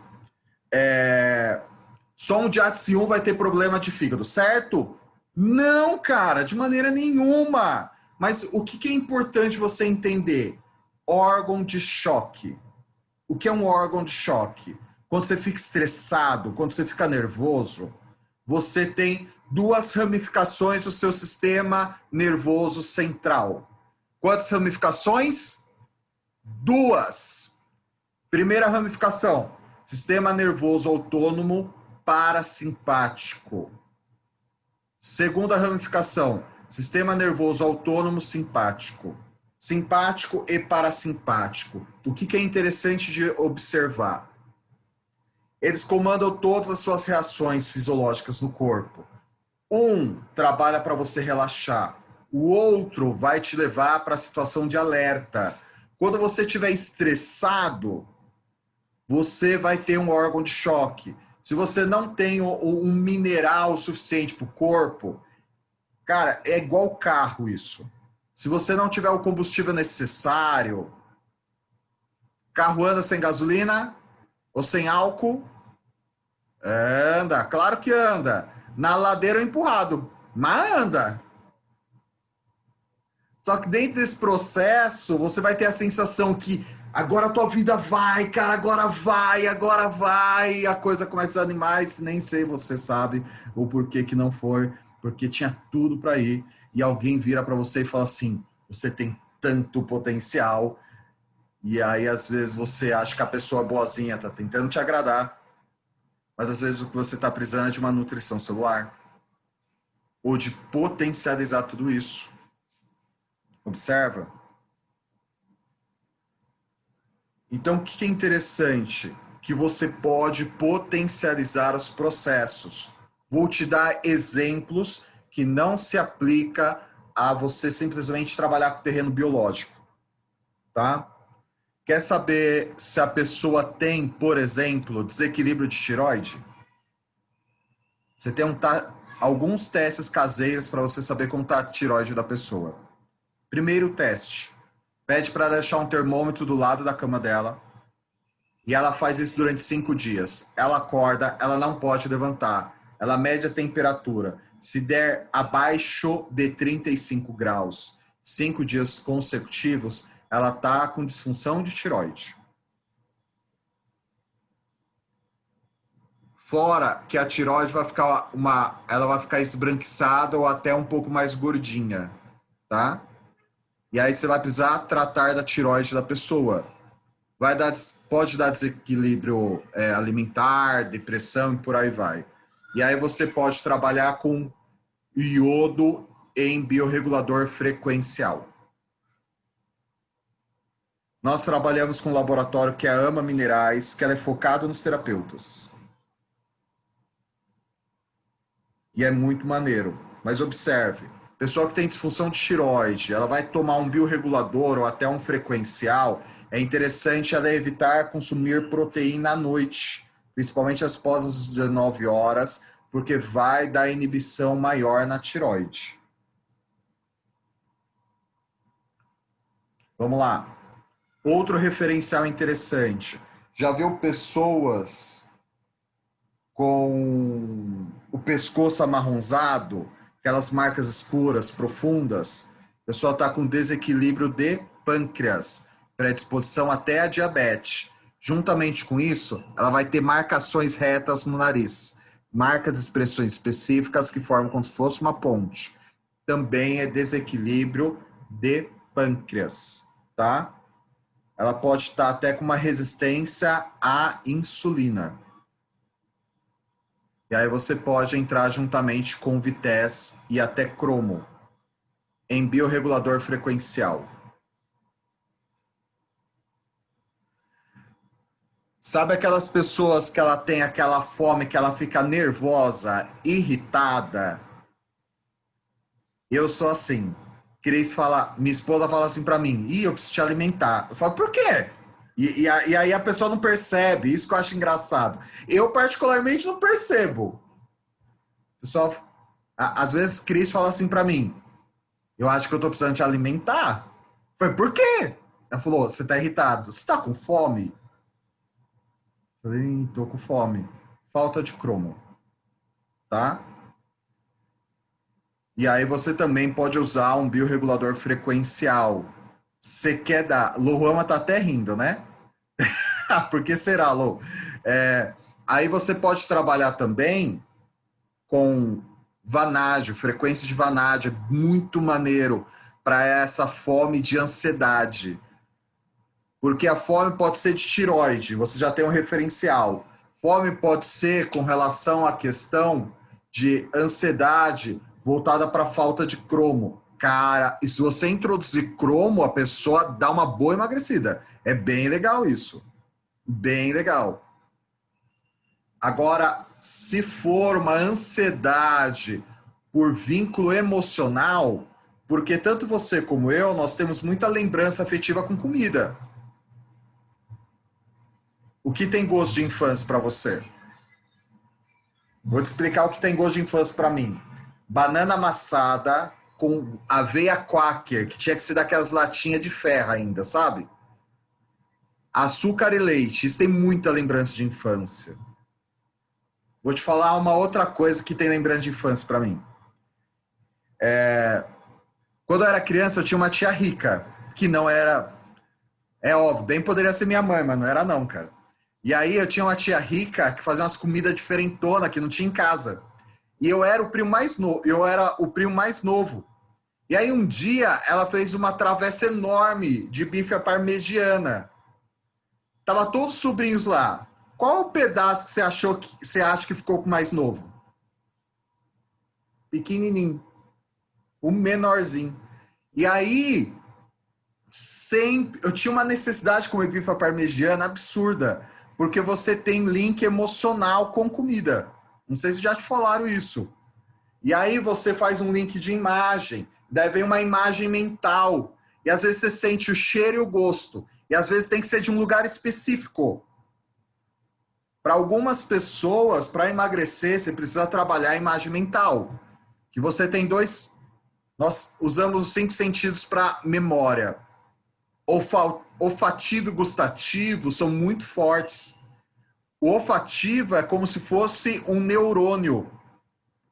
A: Só um diátese 1 vai ter problema de fígado, certo? Não, cara, de maneira nenhuma. Mas o que é importante você entender? Órgão de choque. O que é um órgão de choque? Quando você fica estressado, quando você fica nervoso, você tem duas ramificações do seu sistema nervoso central. Quantas ramificações? Duas. Primeira ramificação, sistema nervoso autônomo parasimpático. Segunda ramificação, sistema nervoso autônomo simpático. Simpático e parasimpático. O que é interessante de observar? Eles comandam todas as suas reações fisiológicas no corpo. Um trabalha para você relaxar, o outro vai te levar para a situação de alerta. Quando você estiver estressado, você vai ter um órgão de choque. Se você não tem um mineral suficiente para o corpo, cara, é igual carro isso. Se você não tiver o combustível necessário, carro anda sem gasolina ou sem álcool? Anda, claro que anda. Na ladeira é empurrado, mas anda. Só que dentro desse processo, você vai ter a sensação que agora a tua vida vai, cara, agora vai. A coisa começa a animar e nem sei, você sabe o porquê que não foi, porque tinha tudo para ir. E alguém vira para você e fala assim: você tem tanto potencial. E aí, às vezes, você acha que a pessoa boazinha tá tentando te agradar, mas às vezes o que você tá precisando é de uma nutrição celular ou de potencializar tudo isso. Observa? Então, o que é interessante? Que você pode potencializar os processos. Vou te dar exemplos que não se aplica a você simplesmente trabalhar com terreno biológico, tá? Quer saber se a pessoa tem, por exemplo, desequilíbrio de tireoide? Você tem alguns testes caseiros para você saber como está a tireoide da pessoa. Primeiro teste. Pede para deixar um termômetro do lado da cama dela. E ela faz isso durante 5 dias. Ela acorda, ela não pode levantar. Ela mede a temperatura. Se der abaixo de 35 graus, 5 dias consecutivos, ela está com disfunção de tireoide. Fora que a tireoide vai ficar ela vai ficar esbranquiçada ou até um pouco mais gordinha, tá? E aí você vai precisar tratar da tireoide da pessoa. Pode dar desequilíbrio alimentar, depressão e por aí vai. E aí você pode trabalhar com iodo em biorregulador frequencial. Nós trabalhamos com um laboratório que é a Ama Minerais, que ela é focado nos terapeutas. E é muito maneiro. Mas observe, pessoa que tem disfunção de tireoide, ela vai tomar um biorregulador ou até um frequencial, é interessante ela evitar consumir proteína à noite, principalmente após as 19 horas, porque vai dar inibição maior na tireoide. Vamos lá. Outro referencial interessante. Já viu pessoas com o pescoço amarronzado, aquelas marcas escuras, profundas? A pessoa está com desequilíbrio de pâncreas, predisposição até a diabetes. Juntamente com isso, ela vai ter marcações retas no nariz, marcas de expressões específicas que formam como se fosse uma ponte. Também é desequilíbrio de pâncreas, tá? Ela pode estar até com uma resistência à insulina. E aí você pode entrar juntamente com Vitesse e até cromo em biorregulador frequencial. Sabe aquelas pessoas que ela tem aquela fome, que ela fica nervosa, irritada? Eu sou assim. Cris fala, minha esposa fala assim pra mim, eu preciso te alimentar. Eu falo, por quê? E aí a pessoa não percebe, isso que eu acho engraçado. Eu particularmente não percebo. Pessoal, às vezes Cris fala assim pra mim, eu acho que eu tô precisando te alimentar. Eu falei, por quê? Ela falou, você tá irritado. Você tá com fome? Eu falei, tô com fome. Falta de cromo, tá? E aí você também pode usar um biorregulador frequencial. Você quer dar... Lohama tá até rindo, né? Por que será, Lô? Aí você pode trabalhar também com vanádio, frequência de vanádio, é muito maneiro para essa fome de ansiedade. Porque a fome pode ser de tiroide, você já tem um referencial. Fome pode ser com relação à questão de ansiedade voltada para a falta de cromo. Cara, e se você introduzir cromo, a pessoa dá uma boa emagrecida. É bem legal isso. Bem legal. Agora, se for uma ansiedade por vínculo emocional, porque tanto você como eu, nós temos muita lembrança afetiva com comida. O que tem gosto de infância para você? Vou te explicar o que tem gosto de infância para mim. Banana amassada com aveia quaker, que tinha que ser daquelas latinhas de ferro ainda, sabe? Açúcar e leite, isso tem muita lembrança de infância. Vou te falar uma outra coisa que tem lembrança de infância para mim. Quando eu era criança, eu tinha uma tia rica, que não era... É óbvio, bem poderia ser minha mãe, mas não era não, cara. E aí eu tinha uma tia rica que fazia umas comidas diferentonas que não tinha em casa. E eu era o primo mais novo. E aí um dia ela fez uma travessa enorme de bife à parmegiana. Tava todos os sobrinhos lá. Qual o pedaço que você acha que ficou com o mais novo? Pequenininho. O menorzinho. E aí sempre eu tinha uma necessidade de comer bife à parmegiana absurda, porque você tem link emocional com comida. Não sei se já te falaram isso. E aí você faz um link de imagem, daí vem uma imagem mental, e às vezes você sente o cheiro e o gosto, e às vezes tem que ser de um lugar específico. Para algumas pessoas, para emagrecer, você precisa trabalhar a imagem mental, que você tem dois... Nós usamos os 5 sentidos para memória. Olfativo e gustativo são muito fortes. O olfativo é como se fosse um neurônio.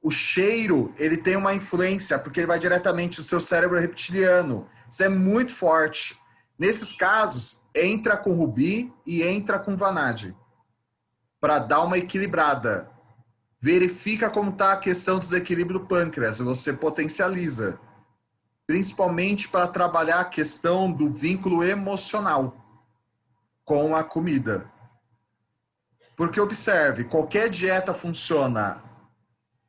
A: O cheiro, ele tem uma influência, porque ele vai diretamente no seu cérebro reptiliano. Isso é muito forte. Nesses casos, entra com rubi e entra com vanade, para dar uma equilibrada. Verifica como está a questão do desequilíbrio do pâncreas, você potencializa. Principalmente para trabalhar a questão do vínculo emocional com a comida. Porque observe, qualquer dieta funciona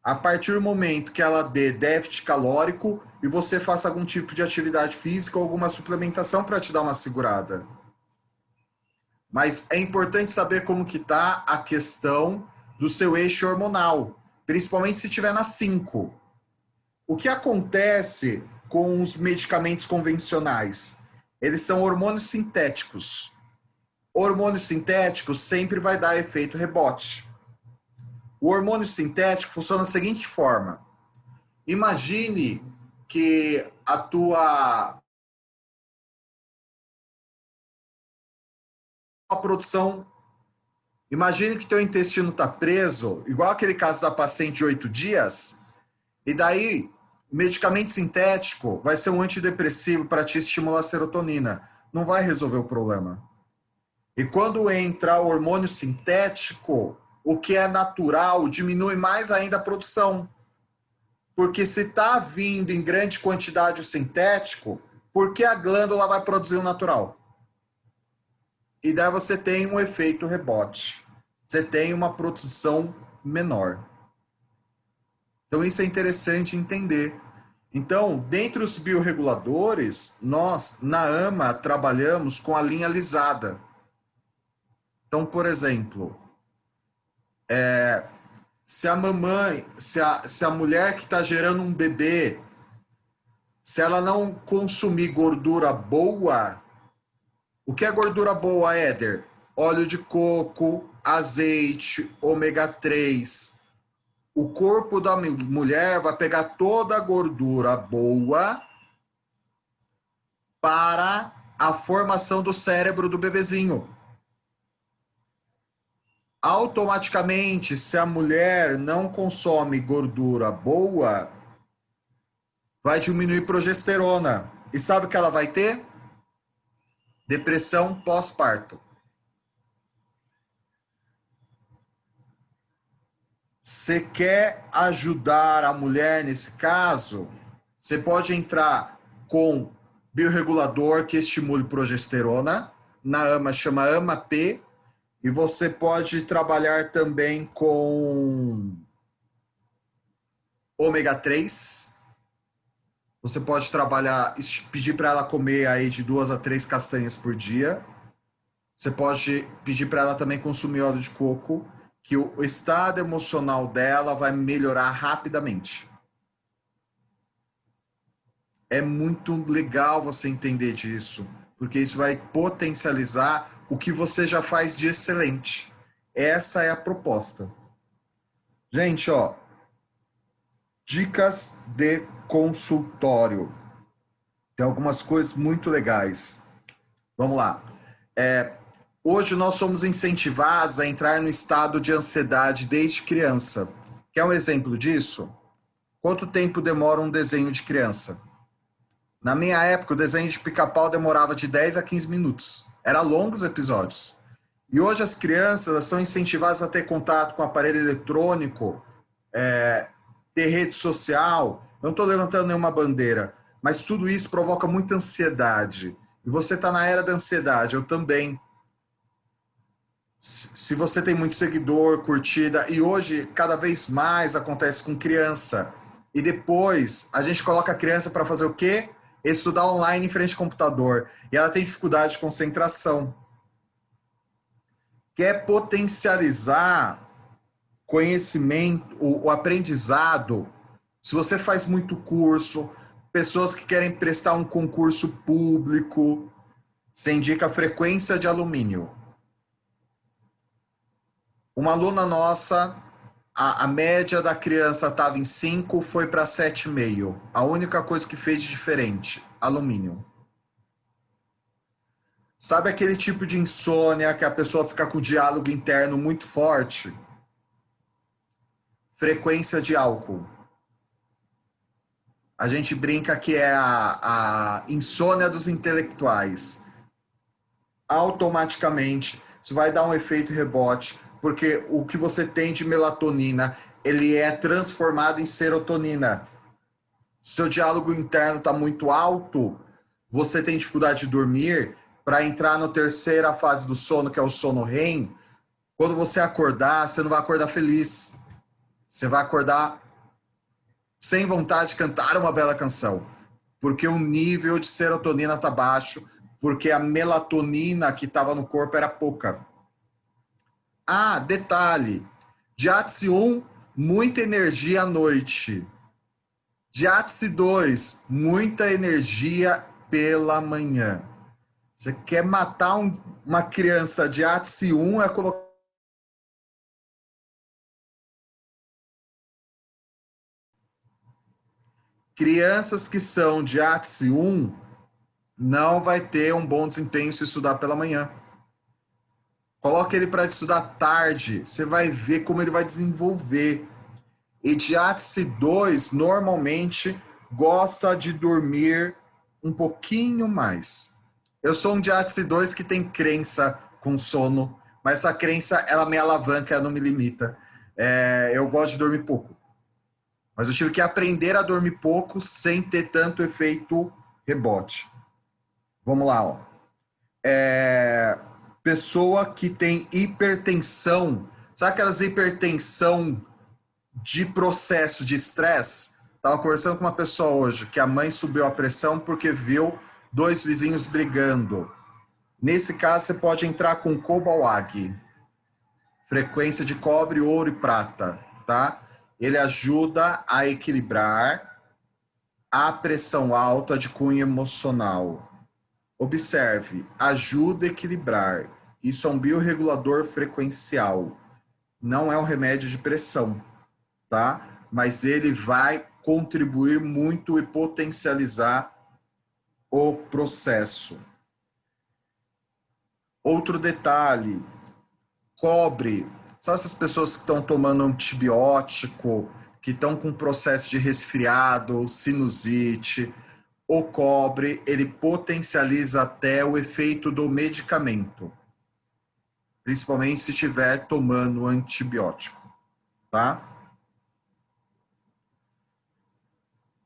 A: a partir do momento que ela dê déficit calórico e você faça algum tipo de atividade física ou alguma suplementação para te dar uma segurada. Mas é importante saber como que está a questão do seu eixo hormonal, principalmente se estiver na 5. O que acontece com os medicamentos convencionais? Eles são hormônios sintéticos. Hormônio sintético sempre vai dar efeito rebote. O hormônio sintético funciona da seguinte forma. Imagine que a tua produção... Imagine que teu intestino está preso, igual aquele caso da paciente de 8 dias, e daí Medicamento sintético vai ser um antidepressivo para te estimular a serotonina. Não vai resolver o problema. E quando entra o hormônio sintético, o que é natural diminui mais ainda a produção. Porque se está vindo em grande quantidade o sintético, por que a glândula vai produzir o natural? E daí você tem um efeito rebote. Você tem uma produção menor. Então isso é interessante entender. Então, dentre os biorreguladores, nós, na AMA, trabalhamos com a linha lisada. Então, por exemplo, se a mamãe, se a mulher que está gerando um bebê, se ela não consumir gordura boa, o que é gordura boa, Éder? Óleo de coco, azeite, ômega 3. O corpo da mulher vai pegar toda a gordura boa para a formação do cérebro do bebezinho. Automaticamente, se a mulher não consome gordura boa, vai diminuir progesterona. E sabe o que ela vai ter? Depressão pós-parto. Você quer ajudar a mulher nesse caso? Você pode entrar com biorregulador que estimule progesterona. Na AMA chama AMA-P. E você pode trabalhar também com ômega 3. Você pode trabalhar, pedir para ela comer aí de 2 a 3 castanhas por dia. Você pode pedir para ela também consumir óleo de coco, que o estado emocional dela vai melhorar rapidamente. É muito legal você entender disso, porque isso vai potencializar o que você já faz de excelente. Essa é a proposta. Gente, ó, dicas de consultório. Tem algumas coisas muito legais. Vamos lá. Hoje nós somos incentivados a entrar no estado de ansiedade desde criança. Quer um exemplo disso? Quanto tempo demora um desenho de criança? Na minha época, o desenho de Pica-Pau demorava de 10 a 15 minutos. Eram longos episódios. E hoje as crianças são incentivadas a ter contato com aparelho eletrônico, ter rede social. Eu não estou levantando nenhuma bandeira, mas tudo isso provoca muita ansiedade. E você está na era da ansiedade, eu também. Se você tem muito seguidor, curtida, e hoje cada vez mais acontece com criança. E depois a gente coloca a criança para fazer o quê? Estudar online em frente ao computador. E ela tem dificuldade de concentração. Quer potencializar conhecimento, o aprendizado. Se você faz muito curso, pessoas que querem prestar um concurso público, você indica a frequência de alumínio. Uma aluna nossa, a média da criança estava em 5, foi para 7,5. A única coisa que fez de diferente, alumínio. Sabe aquele tipo de insônia que a pessoa fica com o diálogo interno muito forte? Frequência de álcool. A gente brinca que é a insônia dos intelectuais. Automaticamente, isso vai dar um efeito rebote, porque o que você tem de melatonina, ele é transformado em serotonina. Seu diálogo interno está muito alto, você tem dificuldade de dormir, para entrar na terceira fase do sono, que é o sono REM, quando você acordar, você não vai acordar feliz. Você vai acordar sem vontade de cantar uma bela canção, porque o nível de serotonina está baixo, porque a melatonina que estava no corpo era pouca. Ah, detalhe, Diátese 1, muita energia à noite. Diátese 2, muita energia pela manhã. Você quer matar uma criança de Diátese 1 é colocar crianças que são de Diátese 1 não vai ter um bom desempenho se estudar pela manhã. Coloque ele para estudar tarde, você vai ver como ele vai desenvolver. E Diátese 2, normalmente, gosta de dormir um pouquinho mais. Eu sou um Diátese 2 que tem crença com sono, mas essa crença, ela me alavanca, ela não me limita. Eu gosto de dormir pouco. Mas eu tive que aprender a dormir pouco sem ter tanto efeito rebote. Vamos lá, ó. Pessoa que tem hipertensão, sabe aquelas hipertensão de processo de estresse? Estava conversando com uma pessoa hoje que a mãe subiu a pressão porque viu 2 vizinhos brigando. Nesse caso, você pode entrar com Cobalwag, frequência de cobre, ouro e prata, tá? Ele ajuda a equilibrar a pressão alta de cunho emocional. Observe, ajuda a equilibrar. Isso é um biorregulador frequencial. Não é um remédio de pressão, tá? Mas ele vai contribuir muito e potencializar o processo. Outro detalhe, cobre. Sabe essas pessoas que estão tomando antibiótico, que estão com processo de resfriado, sinusite? O cobre, ele potencializa até o efeito do medicamento, principalmente se estiver tomando antibiótico, tá?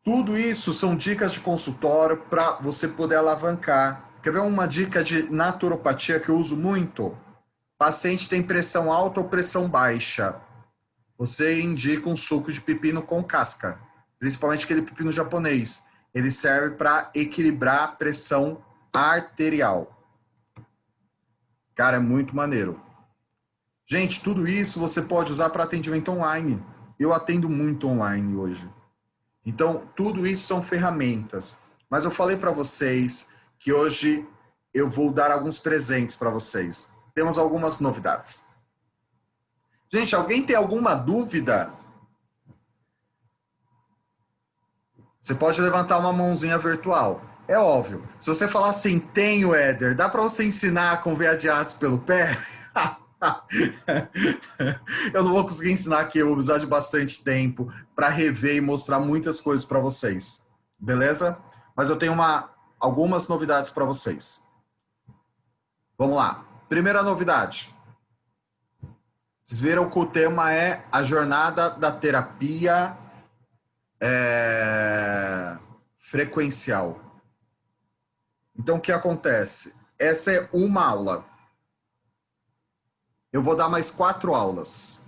A: Tudo isso são dicas de consultório para você poder alavancar. Quer ver uma dica de naturopatia que eu uso muito? Paciente tem pressão alta ou pressão baixa. Você indica um suco de pepino com casca, principalmente aquele pepino japonês. Ele serve para equilibrar a pressão arterial. Cara, é muito maneiro. Gente, tudo isso você pode usar para atendimento online. Eu atendo muito online hoje. Então, tudo isso são ferramentas. Mas eu falei para vocês que hoje eu vou dar alguns presentes para vocês. Temos algumas novidades. Gente, alguém tem alguma dúvida? Você pode levantar uma mãozinha virtual. É óbvio. Se você falar assim, tenho, Éder, dá para você ensinar com VA-Diatos pelo pé? Eu não vou conseguir ensinar aqui, eu vou precisar de bastante tempo para rever e mostrar muitas coisas para vocês. Beleza? Mas eu tenho algumas novidades para vocês. Vamos lá. Primeira novidade. Vocês viram que o tema é a jornada da terapia frequencial. Então, o que acontece? Essa é uma aula. Eu vou dar mais 4 aulas.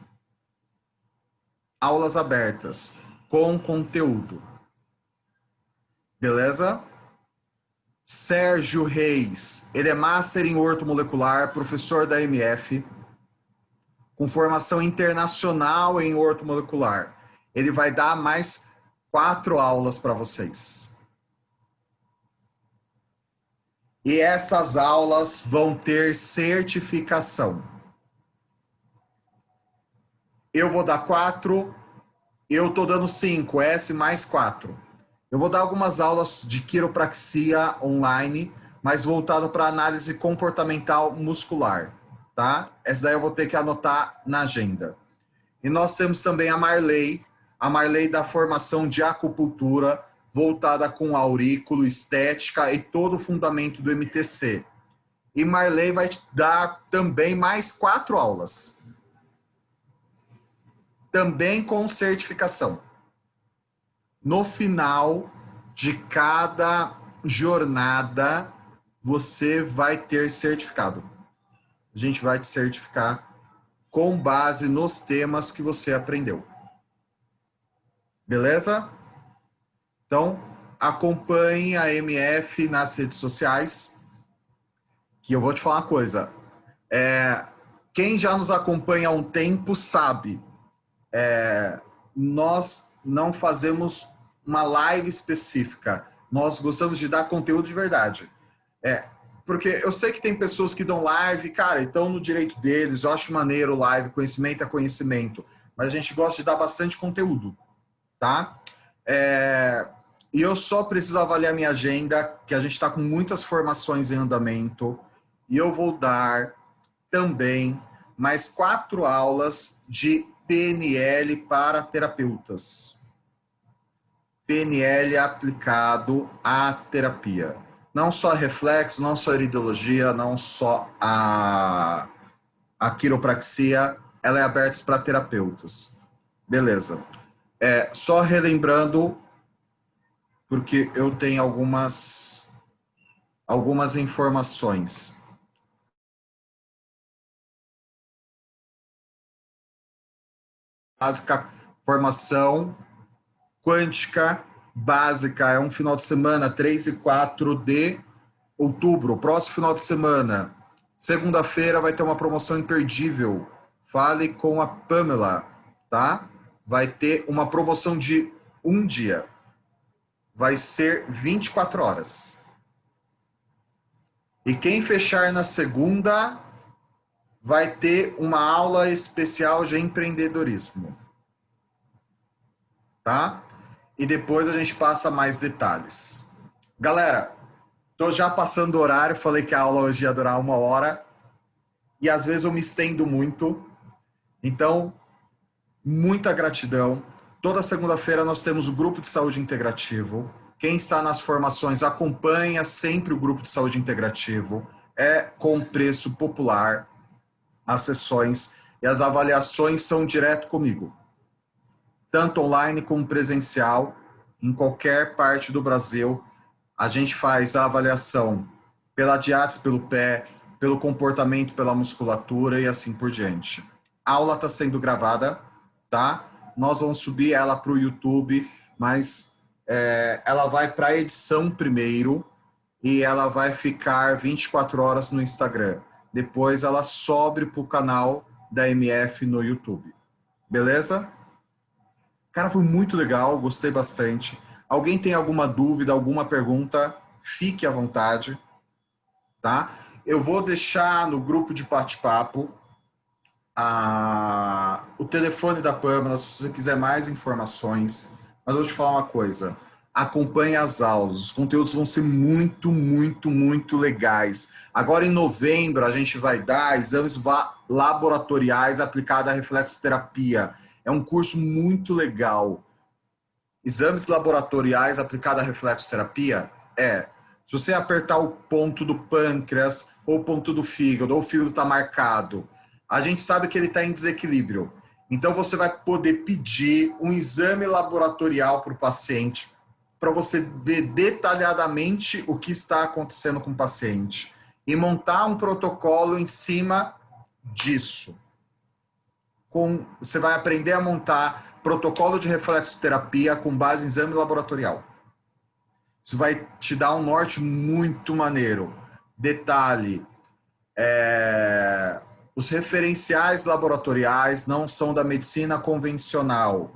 A: Aulas abertas, com conteúdo. Beleza? Sérgio Reis, ele é Master em Ortomolecular, professor da MF, com formação internacional em ortomolecular. Ele vai dar mais 4 aulas para vocês. E essas aulas vão ter certificação. Eu vou dar 4, eu estou dando 5, S mais 4. Eu vou dar algumas aulas de quiropraxia online, mas voltado para análise comportamental muscular, tá? Essa daí eu vou ter que anotar na agenda. E nós temos também a Marley da formação de acupuntura, voltada com aurículo, estética e todo o fundamento do MTC. E Marley vai te dar também mais 4 aulas. Também com certificação. No final de cada jornada, você vai ter certificado. A gente vai te certificar com base nos temas que você aprendeu. Beleza? Então, acompanhe a MF nas redes sociais, que eu vou te falar uma coisa. Quem já nos acompanha há um tempo sabe, nós não fazemos uma live específica. Nós gostamos de dar conteúdo de verdade. Porque eu sei que tem pessoas que dão live, cara, estão no direito deles, eu acho maneiro live, conhecimento é conhecimento, mas a gente gosta de dar bastante conteúdo, tá? E eu só preciso avaliar minha agenda, que a gente está com muitas formações em andamento, e eu vou dar também mais 4 aulas de PNL para terapeutas. PNL aplicado à terapia. Não só a reflexo, não só a iridologia, não só a quiropraxia, ela é aberta para terapeutas. Beleza. Só relembrando, porque eu tenho algumas informações. Básica, formação quântica básica, é um final de semana, 3 e 4 de outubro, próximo final de semana. Segunda-feira vai ter uma promoção imperdível. Fale com a Pamela, tá? Vai ter uma promoção de um dia. Vai ser 24 horas. E quem fechar na segunda vai ter uma aula especial de empreendedorismo. Tá? E depois a gente passa mais detalhes. Galera, tô já passando o horário, falei que a aula hoje ia durar 1 hora. E às vezes eu me estendo muito. Então, muita gratidão. Toda segunda-feira nós temos o grupo de saúde integrativo. Quem está nas formações acompanha sempre o grupo de saúde integrativo. É com preço popular. As sessões e as avaliações são direto comigo. Tanto online como presencial, em qualquer parte do Brasil. A gente faz a avaliação pela diátese, pelo pé, pelo comportamento, pela musculatura e assim por diante. A aula está sendo gravada, tá? Nós vamos subir ela para o YouTube, mas ela vai para a edição primeiro e ela vai ficar 24 horas no Instagram. Depois ela sobe para o canal da MF no YouTube. Beleza? Cara, foi muito legal, gostei bastante. Alguém tem alguma dúvida, alguma pergunta? Fique à vontade, tá? Eu vou deixar no grupo de bate-papo o telefone da Pamela, se você quiser mais informações. Mas eu vou te falar uma coisa. Acompanhe as aulas, os conteúdos vão ser muito, muito, muito legais. Agora em novembro a gente vai dar exames laboratoriais aplicados à reflexoterapia. É um curso muito legal. Exames laboratoriais aplicados à reflexoterapia se você apertar o ponto do pâncreas ou o ponto do fígado, ou o fígado está marcado, a gente sabe que ele está em desequilíbrio. Então você vai poder pedir um exame laboratorial para o paciente, para você ver detalhadamente o que está acontecendo com o paciente e montar um protocolo em cima disso. Você vai aprender a montar protocolo de reflexoterapia com base em exame laboratorial. Isso vai te dar um norte muito maneiro. Detalhe, os referenciais laboratoriais não são da medicina convencional,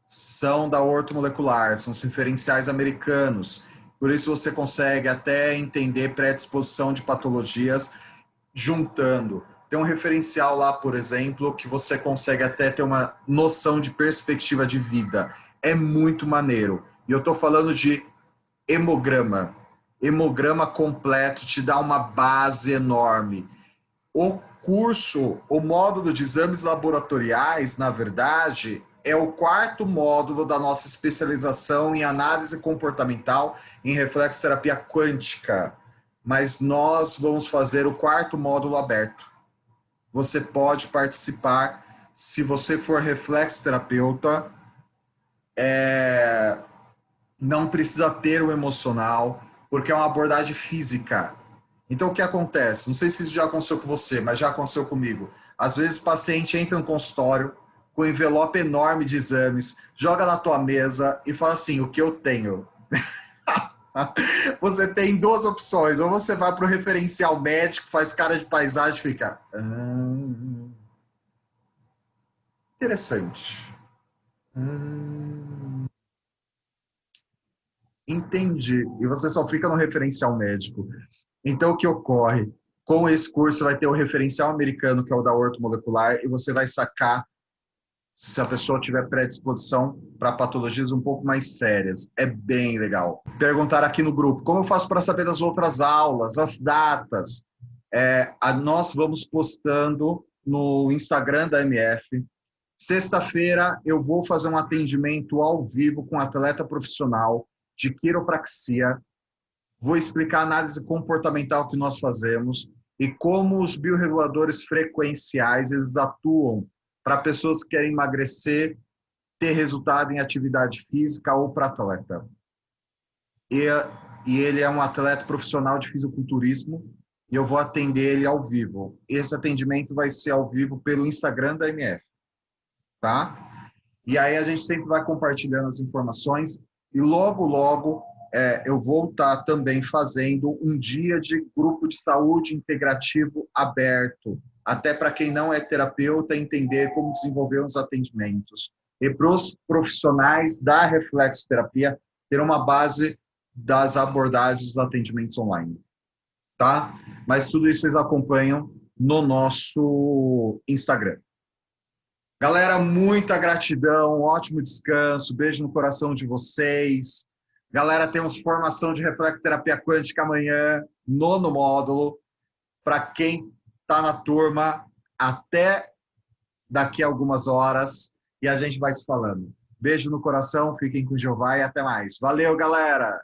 A: são da ortomolecular, são os referenciais americanos. Por isso você consegue até entender predisposição de patologias juntando. Tem um referencial lá, por exemplo, que você consegue até ter uma noção de perspectiva de vida. É muito maneiro. E eu estou falando de hemograma. Hemograma completo te dá uma base enorme. O curso, o módulo de exames laboratoriais, na verdade, é o 4º módulo da nossa especialização em análise comportamental em reflexoterapia quântica. Mas nós vamos fazer o 4º módulo aberto. Você pode participar se você for reflexoterapeuta. Não precisa ter o emocional, porque é uma abordagem física. Então, o que acontece? Não sei se isso já aconteceu com você, mas já aconteceu comigo. Às vezes, o paciente entra no consultório com um envelope enorme de exames, joga na tua mesa e fala assim, o que eu tenho? Você tem 2 opções. Ou você vai para o referencial médico, faz cara de paisagem e fica... interessante. Entendi. E você só fica no referencial médico. Então, o que ocorre? Com esse curso, você vai ter o referencial americano, que é o da ortomolecular, e você vai sacar se a pessoa tiver predisposição para patologias um pouco mais sérias. É bem legal. Perguntaram aqui no grupo, como eu faço para saber das outras aulas, as datas? Nós vamos postando no Instagram da MF, Sexta-feira eu vou fazer um atendimento ao vivo com um atleta profissional de quiropraxia. Vou explicar a análise comportamental que nós fazemos e como os bioreguladores frequenciais eles atuam para pessoas que querem emagrecer, ter resultado em atividade física ou para atleta. E ele é um atleta profissional de fisiculturismo e eu vou atender ele ao vivo. Esse atendimento vai ser ao vivo pelo Instagram da MF, tá? E aí a gente sempre vai compartilhando as informações e logo eu vou estar também fazendo um dia de grupo de saúde integrativo aberto, até para quem não é terapeuta entender como desenvolver os atendimentos. E para os profissionais da reflexoterapia ter uma base das abordagens dos atendimentos online, tá? Mas tudo isso vocês acompanham no nosso Instagram. Galera, muita gratidão, ótimo descanso, beijo no coração de vocês. Galera, temos formação de reflexoterapia quântica amanhã, nono módulo. Para quem está na turma, até daqui a algumas horas e a gente vai se falando. Beijo no coração, fiquem com o Jeová e até mais. Valeu, galera!